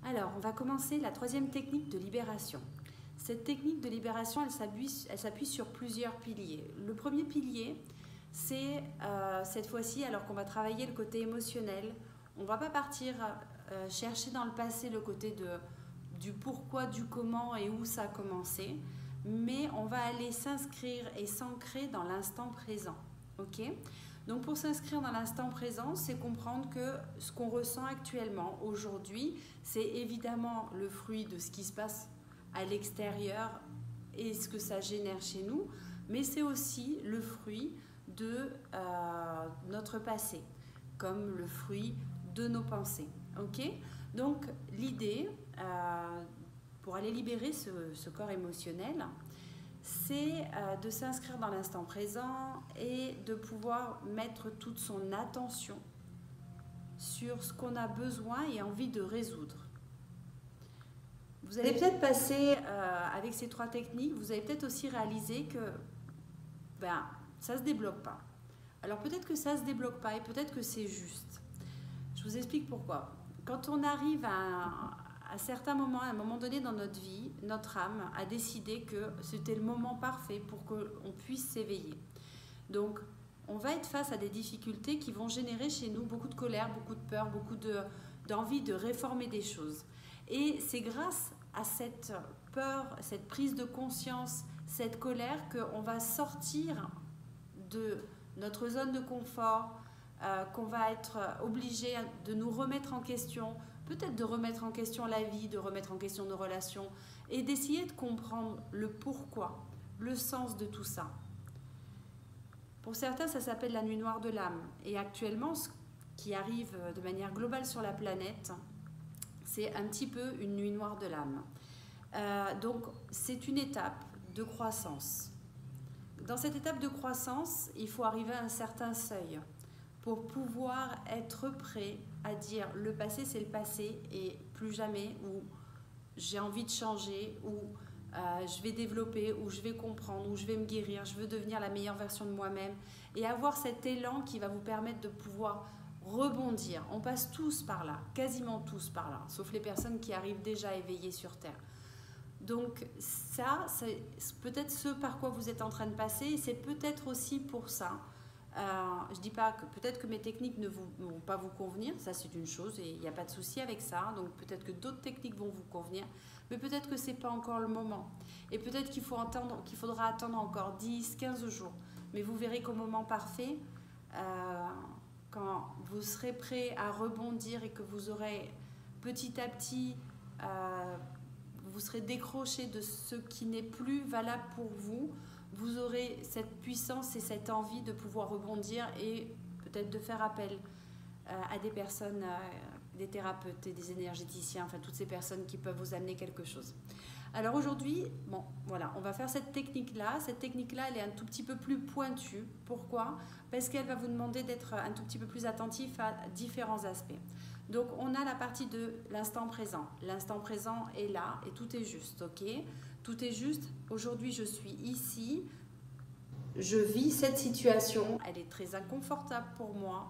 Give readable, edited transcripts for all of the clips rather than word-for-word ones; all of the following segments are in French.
Alors, on va commencer la troisième technique de libération. Cette technique de libération, elle s'appuie sur plusieurs piliers. Le premier pilier, c'est cette fois-ci, alors qu'on va travailler le côté émotionnel, on ne va pas partir chercher dans le passé le côté du pourquoi, du comment et où ça a commencé, mais on va aller s'inscrire et s'ancrer dans l'instant présent. Ok ? Donc pour s'inscrire dans l'instant présent, c'est comprendre que ce qu'on ressent actuellement, aujourd'hui, c'est évidemment le fruit de ce qui se passe à l'extérieur et ce que ça génère chez nous, mais c'est aussi le fruit de notre passé, comme le fruit de nos pensées. Ok ? Donc l'idée, pour aller libérer ce corps émotionnel, c'est de s'inscrire dans l'instant présent et de pouvoir mettre toute son attention sur ce qu'on a besoin et envie de résoudre. Vous allez peut-être passer, avec ces trois techniques, vous allez peut-être aussi réaliser que ça ne se débloque pas. Alors peut-être que ça ne se débloque pas et peut-être que c'est juste. Je vous explique pourquoi. Quand on arrive à certains moments, à un moment donné dans notre vie, notre âme a décidé que c'était le moment parfait pour qu'on puisse s'éveiller. Donc, on va être face à des difficultés qui vont générer chez nous beaucoup de colère, beaucoup de peur, beaucoup d'envie de réformer des choses. Et c'est grâce à cette peur, cette prise de conscience, cette colère qu'on va sortir de notre zone de confort, qu'on va être obligé de nous remettre en question, peut-être de remettre en question la vie, de remettre en question nos relations et d'essayer de comprendre le pourquoi, le sens de tout ça. Pour certains, ça s'appelle la nuit noire de l'âme. Et actuellement, ce qui arrive de manière globale sur la planète, c'est un petit peu une nuit noire de l'âme. Donc, c'est une étape de croissance. Dans cette étape de croissance, il faut arriver à un certain seuil pour pouvoir être prêt à dire le passé c'est le passé et plus jamais, ou j'ai envie de changer, ou je vais développer, ou je vais comprendre, ou je vais me guérir, je veux devenir la meilleure version de moi-même et avoir cet élan qui va vous permettre de pouvoir rebondir. On passe tous par là, quasiment tous par là, sauf les personnes qui arrivent déjà éveillées sur Terre. Donc ça, c'est peut-être ce par quoi vous êtes en train de passer et c'est peut-être aussi pour ça. Je ne dis pas que peut-être que mes techniques ne vont pas vous convenir, ça c'est une chose et il n'y a pas de souci avec ça, donc peut-être que d'autres techniques vont vous convenir, mais peut-être que ce n'est pas encore le moment. Et peut-être qu'il faudra attendre encore 10, 15 jours. Mais vous verrez qu'au moment parfait, quand vous serez prêt à rebondir et que vous aurez petit à petit, vous serez décroché de ce qui n'est plus valable pour vous, vous aurez cette puissance et cette envie de pouvoir rebondir et peut-être de faire appel à des personnes, des thérapeutes et des énergéticiens, enfin toutes ces personnes qui peuvent vous amener quelque chose. Alors aujourd'hui, bon, voilà, on va faire cette technique-là. Cette technique-là, elle est un tout petit peu plus pointue. Pourquoi ? Parce qu'elle va vous demander d'être un tout petit peu plus attentif à différents aspects. Donc on a la partie de l'instant présent. L'instant présent est là et tout est juste, ok ? Tout est juste, aujourd'hui je suis ici, je vis cette situation, elle est très inconfortable pour moi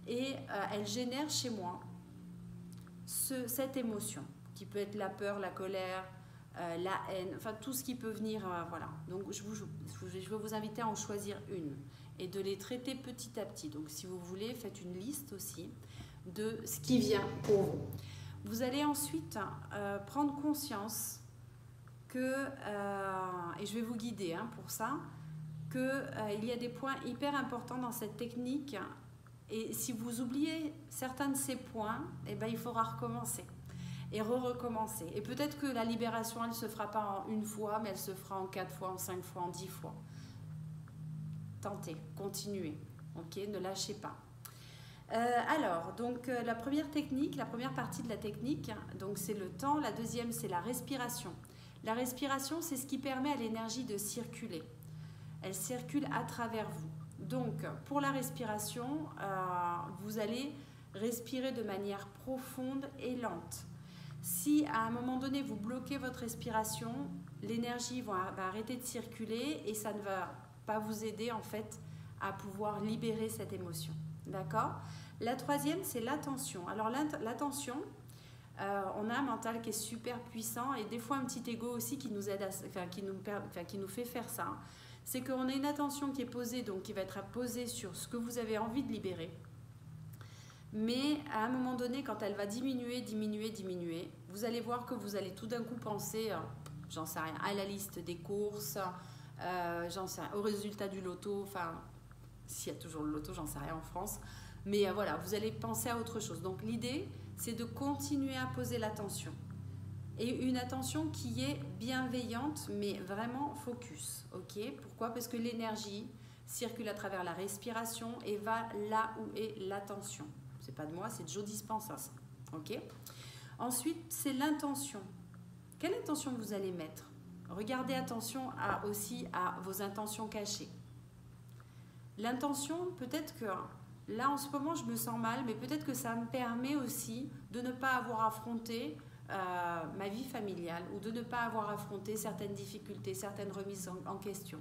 et elle génère chez moi cette émotion qui peut être la peur, la colère, la haine, enfin tout ce qui peut venir, voilà. Donc je veux vous inviter à en choisir une et de les traiter petit à petit. Donc si vous voulez, faites une liste aussi de ce qui vient pour vous. Vous allez ensuite prendre conscience que, et je vais vous guider pour ça, qu'il y a des points hyper importants dans cette technique et si vous oubliez certains de ces points, eh ben, il faudra recommencer et recommencer. Et peut-être que la libération, elle ne se fera pas en une fois, mais elle se fera en 4 fois, en 5 fois, en 10 fois. Tentez, continuez, ok, ne lâchez pas. Alors, donc la première technique, la première partie de la technique, donc c'est le temps, la deuxième c'est la respiration. La respiration, c'est ce qui permet à l'énergie de circuler. Elle circule à travers vous. Donc, pour la respiration, vous allez respirer de manière profonde et lente. Si à un moment donné, vous bloquez votre respiration, l'énergie va arrêter de circuler et ça ne va pas vous aider en fait à pouvoir libérer cette émotion. D'accord ? La troisième, c'est l'attention. Alors l'attention, On a un mental qui est super puissant et des fois un petit ego aussi qui nous aide, qui nous fait faire ça. C'est qu'on a une attention qui est posée, donc qui va être posée sur ce que vous avez envie de libérer. Mais à un moment donné, quand elle va diminuer, vous allez voir que vous allez tout d'un coup penser, j'en sais rien, à la liste des courses, j'en sais rien, au résultat du loto, enfin, s'il y a toujours le loto, j'en sais rien en France. Mais voilà, vous allez penser à autre chose. Donc l'idée, c'est de continuer à poser l'attention. Et une attention qui est bienveillante, mais vraiment focus. Ok? Pourquoi? Parce que l'énergie circule à travers la respiration et va là où est l'attention. C'est pas de moi, c'est de Joe Dispenza. Ok? Ensuite, c'est l'intention. Quelle intention vous allez mettre? Regardez attention aussi à vos intentions cachées. L'intention, peut-être que là en ce moment je me sens mal, mais peut-être que ça me permet aussi de ne pas avoir affronté ma vie familiale ou de ne pas avoir affronté certaines difficultés, certaines remises en question.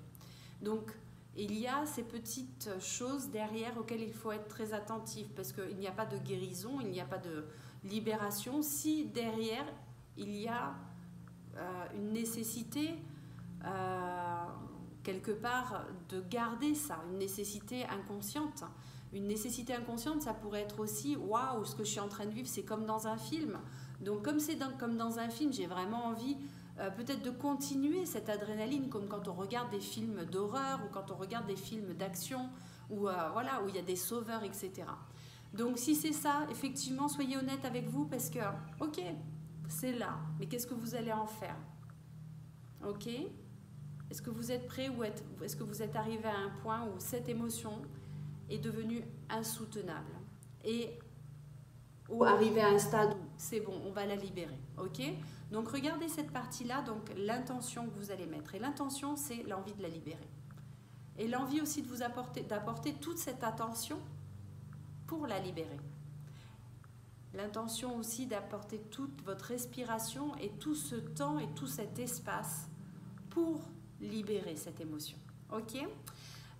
Donc il y a ces petites choses derrière auxquelles il faut être très attentif parce qu'il n'y a pas de guérison, il n'y a pas de libération si derrière il y a une nécessité quelque part de garder ça, une nécessité inconsciente. Une nécessité inconsciente, ça pourrait être aussi waouh, ce que je suis en train de vivre, c'est comme dans un film. Donc comme c'est comme dans un film, j'ai vraiment envie peut-être de continuer cette adrénaline, comme quand on regarde des films d'horreur ou quand on regarde des films d'action où voilà, où il y a des sauveurs, etc. Donc si c'est ça, effectivement, soyez honnête avec vous parce que ok, c'est là, mais qu'est-ce que vous allez en faire? Ok? Est-ce que vous êtes prêt ou est-ce que vous êtes arrivé à un point où cette émotion est devenue insoutenable ou arrivé à un stade où c'est bon, on va la libérer, ok? Donc regardez cette partie-là, donc l'intention que vous allez mettre. Et l'intention, c'est l'envie de la libérer. Et l'envie aussi de vous d'apporter toute cette attention pour la libérer. L'intention aussi d'apporter toute votre respiration et tout ce temps et tout cet espace pour libérer cette émotion, ok?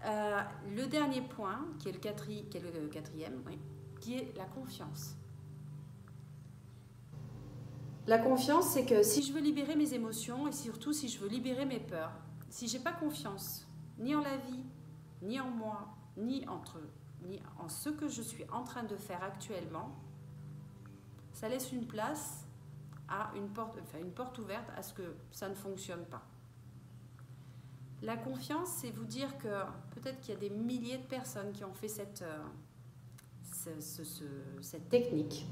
Le dernier point, qui est le quatrième, oui, qui est la confiance. La confiance, c'est que si je veux libérer mes émotions et surtout si je veux libérer mes peurs, si je n'ai pas confiance ni en la vie, ni en moi, ni en ce que je suis en train de faire actuellement, ça laisse une place à une porte ouverte à ce que ça ne fonctionne pas. La confiance, c'est vous dire que peut-être qu'il y a des milliers de personnes qui ont fait cette technique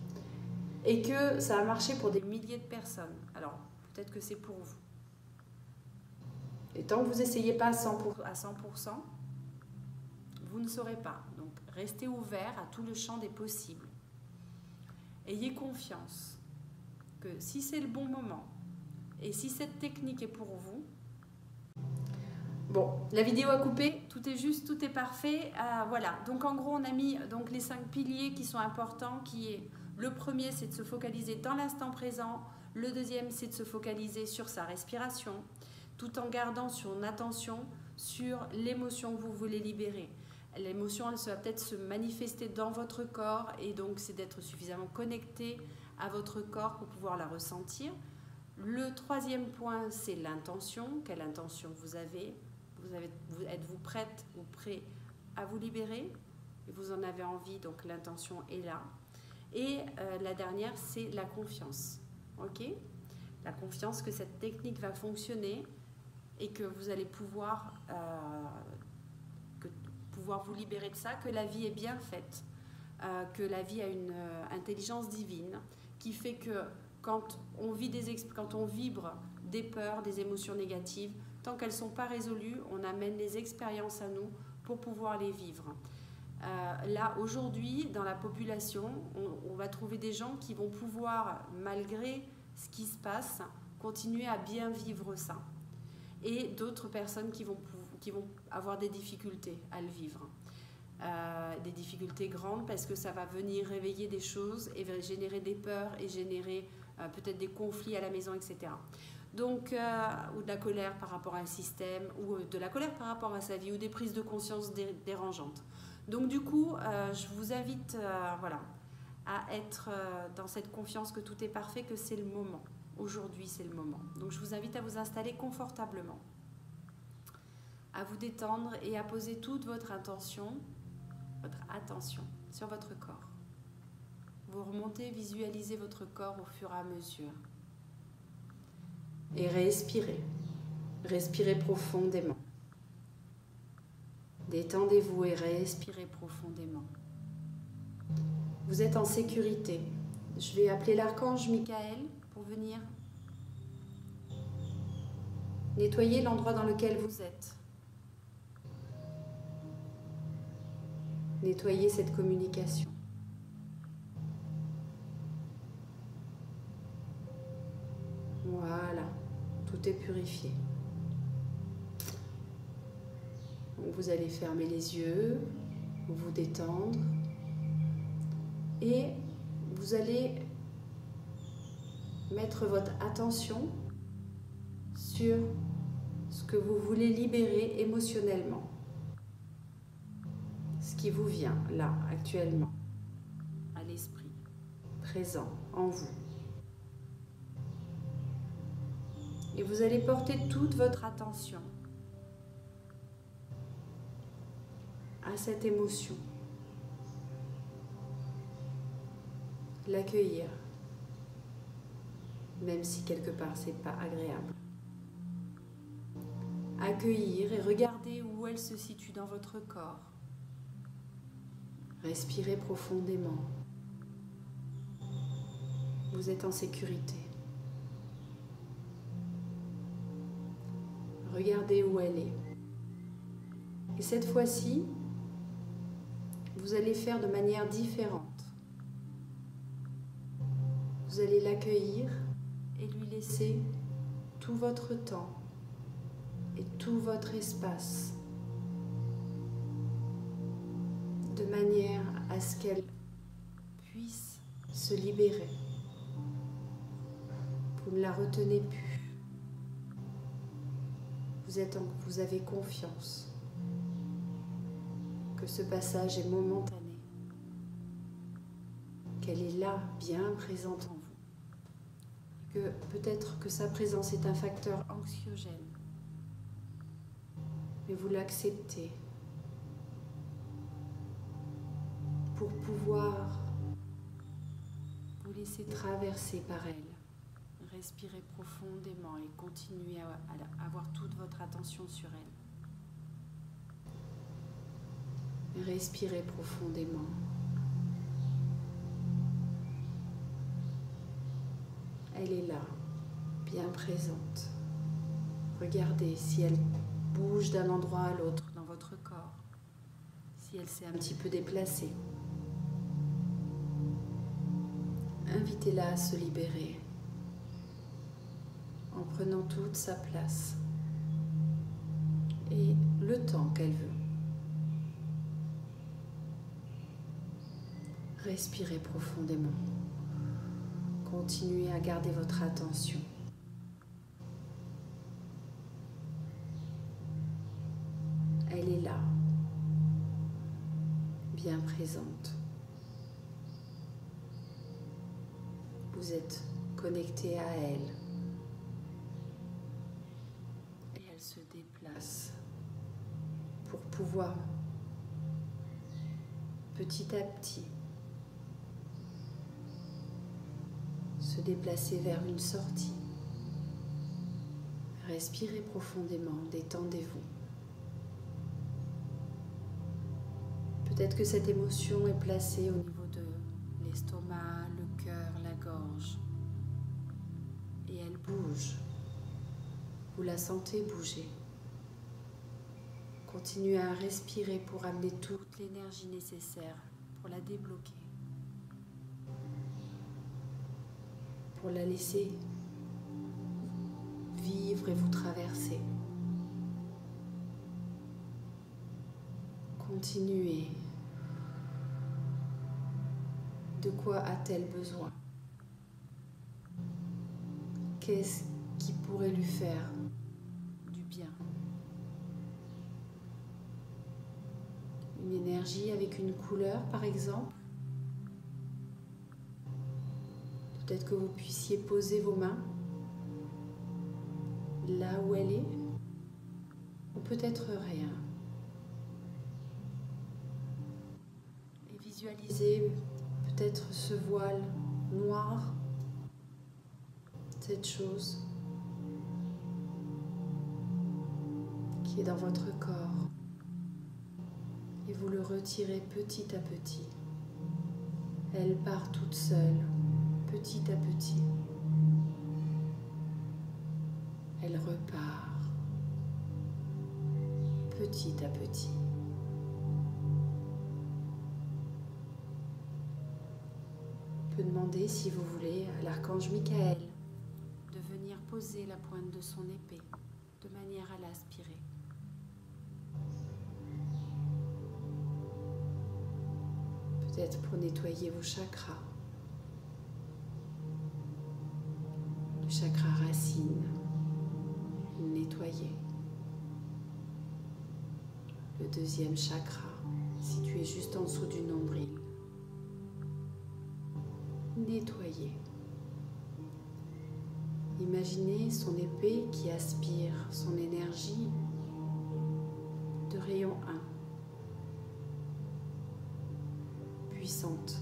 et que ça a marché pour des milliers de personnes. Alors, peut-être que c'est pour vous. Et tant que vous n'essayez pas à 100%, vous ne saurez pas. Donc, restez ouvert à tout le champ des possibles. Ayez confiance que si c'est le bon moment et si cette technique est pour vous, bon, la vidéo a coupé, tout est juste, tout est parfait. Voilà, donc en gros, on a mis donc, les 5 piliers qui sont importants, qui est le premier, c'est de se focaliser dans l'instant présent. Le deuxième, c'est de se focaliser sur sa respiration, tout en gardant son attention sur l'émotion que vous voulez libérer. L'émotion, elle va peut-être se manifester dans votre corps et donc c'est d'être suffisamment connecté à votre corps pour pouvoir la ressentir. Le troisième point, c'est l'intention. Quelle intention vous avez? Êtes-vous prête ou prêt à vous libérer? Vous en avez envie, donc l'intention est là. Et la dernière, c'est la confiance. Ok? La confiance que cette technique va fonctionner et que vous allez pouvoir vous libérer de ça, que la vie est bien faite, que la vie a une intelligence divine qui fait que quand on vibre des peurs, des émotions négatives, tant qu'elles ne sont pas résolues, on amène les expériences à nous pour pouvoir les vivre. Là, aujourd'hui, dans la population, on va trouver des gens qui vont pouvoir, malgré ce qui se passe, continuer à bien vivre ça. Et d'autres personnes qui vont avoir des difficultés à le vivre. Des difficultés grandes parce que ça va venir réveiller des choses et va générer des peurs et générer peut-être des conflits à la maison, etc. Donc, ou de la colère par rapport à un système, ou de la colère par rapport à sa vie, ou des prises de conscience dérangeantes. Donc du coup, je vous invite voilà, à être dans cette confiance que tout est parfait, que c'est le moment. Aujourd'hui, c'est le moment. Donc, je vous invite à vous installer confortablement, à vous détendre et à poser toute votre attention sur votre corps. Vous remontez, visualisez votre corps au fur et à mesure. Et respirez. Respirez profondément. Détendez-vous et respirez profondément. Vous êtes en sécurité. Je vais appeler l'archange Michael pour venir nettoyer l'endroit dans lequel vous êtes. Nettoyer cette communication. Voilà, tout est purifié. Donc vous allez fermer les yeux, vous détendre et vous allez mettre votre attention sur ce que vous voulez libérer émotionnellement. Ce qui vous vient là, actuellement, à l'esprit, présent en vous. Et vous allez porter toute votre attention à cette émotion. L'accueillir, même si quelque part c'est pas agréable. Accueillir et regarder où elle se situe dans votre corps. Respirez profondément. Vous êtes en sécurité. Regardez où elle est. Et cette fois-ci, vous allez faire de manière différente. Vous allez l'accueillir et lui laisser tout votre temps et tout votre espace, de manière à ce qu'elle puisse se libérer. Vous ne la retenez plus. Vous avez confiance que ce passage est momentané, qu'elle est là, bien présente en vous, que peut-être que sa présence est un facteur anxiogène, mais vous l'acceptez pour pouvoir vous laisser traverser par elle. Respirez profondément et continuez à avoir toute votre attention sur elle. Respirez profondément. Elle est là, bien présente. Regardez si elle bouge d'un endroit à l'autre dans votre corps, si elle s'est un petit peu déplacée. Invitez-la à se libérer en prenant toute sa place et le temps qu'elle veut. Respirez profondément. Continuez à garder votre attention. Elle est là, bien présente. Vous êtes connecté à elle. Et elle se déplace pour pouvoir petit à petit se déplacer vers une sortie. Respirez profondément, détendez-vous. Peut-être que cette émotion est placée au niveau de l'estomac, le cœur, la gorge. Et elle bouge. Vous la sentez bouger. Continuez à respirer pour amener toute l'énergie nécessaire pour la débloquer. Pour la laisser vivre et vous traverser. Continuez. De quoi a-t-elle besoin? Qu'est-ce qui pourrait lui faire du bien? Une énergie avec une couleur, par exemple? Peut-être que vous puissiez poser vos mains là où elle est, ou peut-être rien. Et visualisez peut-être ce voile noir, cette chose qui est dans votre corps. Et vous le retirez petit à petit. Elle part toute seule, petit à petit. Elle repart, petit à petit. On peut demander, si vous voulez, à l'archange Michael de venir poser la pointe de son épée de manière à l'aspirer. Peut-être pour nettoyer vos chakras. Le chakra racine, nettoyer. Le deuxième chakra, situé juste en dessous du nombril. Nettoyer. Imaginez son épée qui aspire son énergie de rayon 1. Puissante,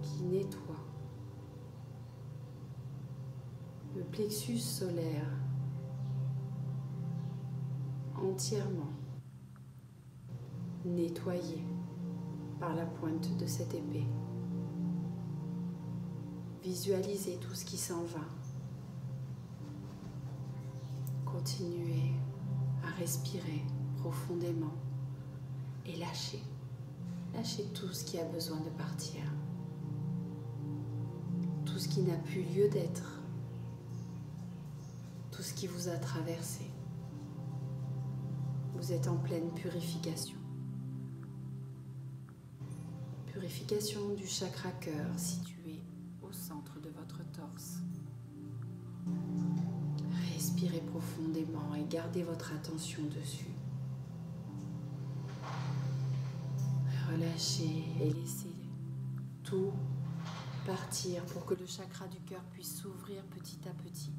qui nettoie le plexus solaire entièrement nettoyé par la pointe de cette épée. Visualisez tout ce qui s'en va. Continuez à respirer profondément. Et lâchez. Lâchez tout ce qui a besoin de partir. Tout ce qui n'a plus lieu d'être. Tout ce qui vous a traversé. Vous êtes en pleine purification. Purification du chakra cœur situé au centre de votre torse. Respirez profondément et gardez votre attention dessus. Relâchez et laissez tout partir pour que le chakra du cœur puisse s'ouvrir petit à petit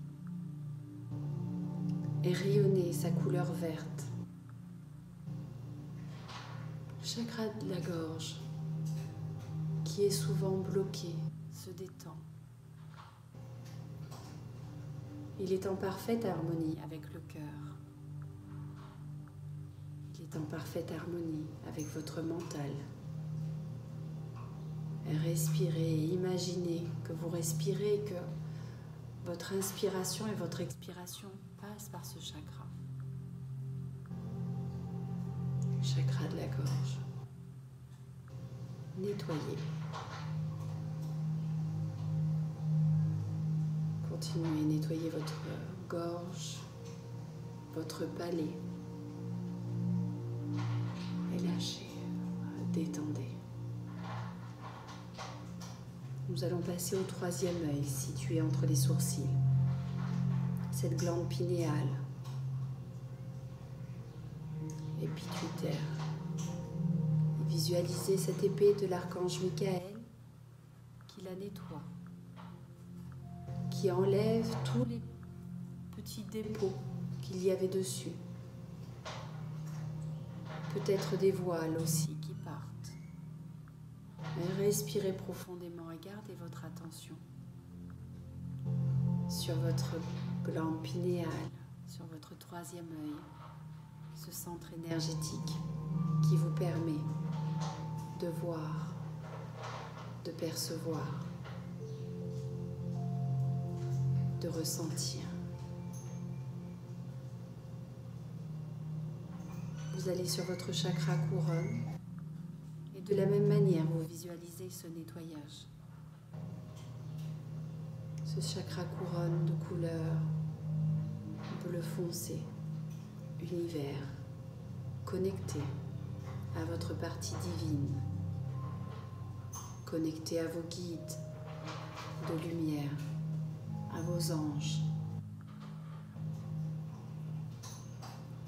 et rayonner sa couleur verte. Le chakra de la gorge, qui est souvent bloqué, se détend. Il est en parfaite harmonie avec le cœur. Il est en parfaite harmonie avec votre mental. Respirez et imaginez que vous respirez et que votre inspiration et votre expiration passent par ce chakra. Chakra de la gorge. Nettoyez. Continuez à nettoyer votre gorge, votre palais. Et lâchez, détendez. Nous allons passer au troisième œil situé entre les sourcils. Cette glande pinéale et pituitaire. Et visualisez cette épée de l'archange Michael qui la nettoie, qui enlève tous les petits dépôts qu'il y avait dessus. Peut-être des voiles aussi qui partent. Respirez profondément et gardez votre attention sur votre glande pinéale, sur votre troisième œil, ce centre énergétique qui vous permet de voir, de percevoir, de ressentir. Vous allez sur votre chakra couronne et de la même manière, vous visualisez ce nettoyage. Ce chakra couronne de couleur bleu foncé, univers, connecté à votre partie divine, connecté à vos guides de lumière, à vos anges.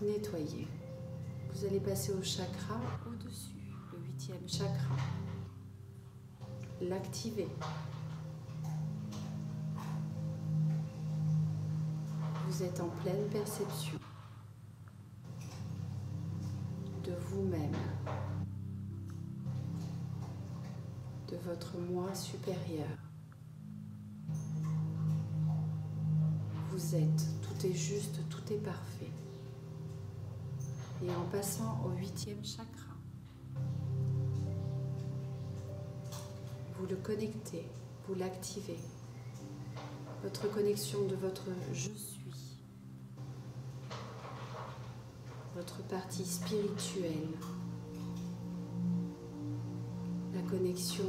Nettoyez. Vous allez passer au chakra au-dessus, le 8e chakra, l'activer. Vous êtes en pleine perception de vous-même, de votre moi supérieur. Vous êtes, tout est juste, tout est parfait. Et en passant au 8e chakra, vous le connectez, vous l'activez. Votre connexion de votre je suis, votre partie spirituelle, la connexion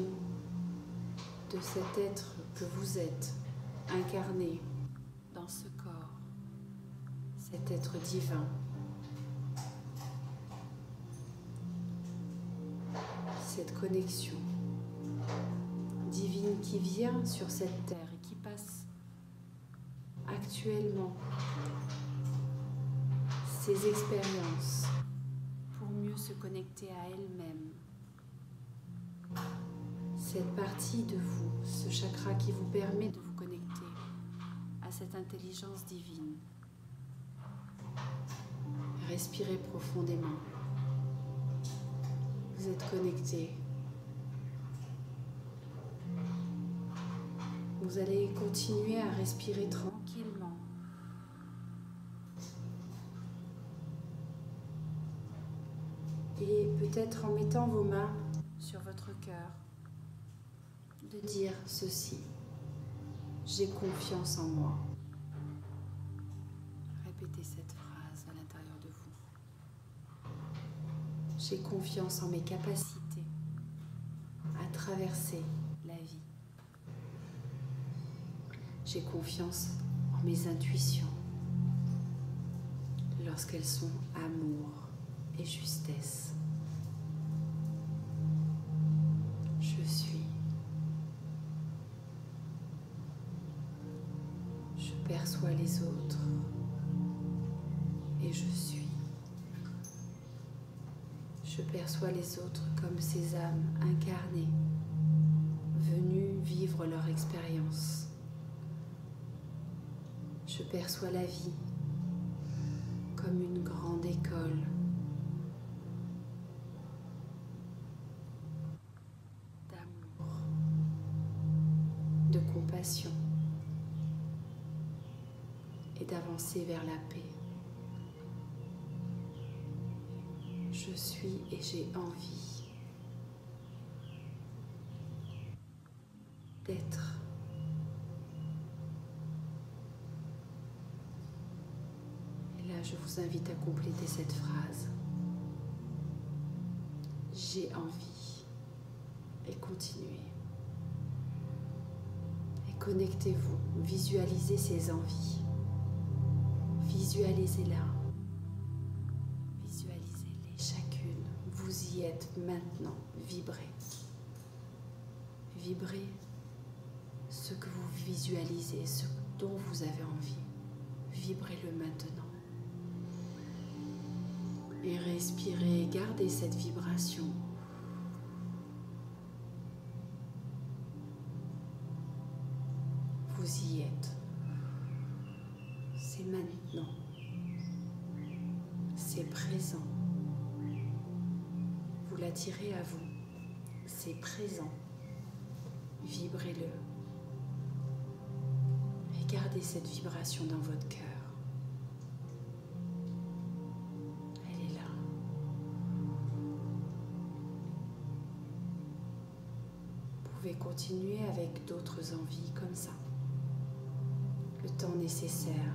de cet être que vous êtes, incarné dans ce corps, cet être divin. Cette connexion divine qui vient sur cette terre et qui passe actuellement ses expériences pour mieux se connecter à elle-même. Cette partie de vous, ce chakra qui vous permet de vous connecter à cette intelligence divine. Respirez profondément. Vous êtes connecté. Vous allez continuer à respirer tranquillement. Et peut-être en mettant vos mains sur votre cœur, de dire ceci: j'ai confiance en moi. Répétez cette phrase à l'intérieur de vous. J'ai confiance en mes capacités à traverser la vie. J'ai confiance en mes intuitions lorsqu'elles sont amour et justesse. Je suis. Je perçois les autres et je suis. Je perçois les autres comme ces âmes incarnées, venues vivre leur expérience. Je perçois la vie comme une grande école d'amour, de compassion et d'avancer vers la paix. Je suis et j'ai envie d'être. Et là, je vous invite à compléter cette phrase. J'ai envie. Et continuez. Et connectez-vous. Visualisez ces envies. Visualisez-la. Visualisez-les chacune. Vous y êtes maintenant. Vibrez. Vibrez ce que vous visualisez, ce dont vous avez envie. Vibrez-le maintenant. Et respirez, gardez cette vibration. Vous y êtes. C'est maintenant. C'est présent. Vous l'attirez à vous. C'est présent. Vibrez-le. Et gardez cette vibration dans votre cœur. Elle est là. Vous pouvez continuer avec d'autres envies comme ça. Le temps nécessaire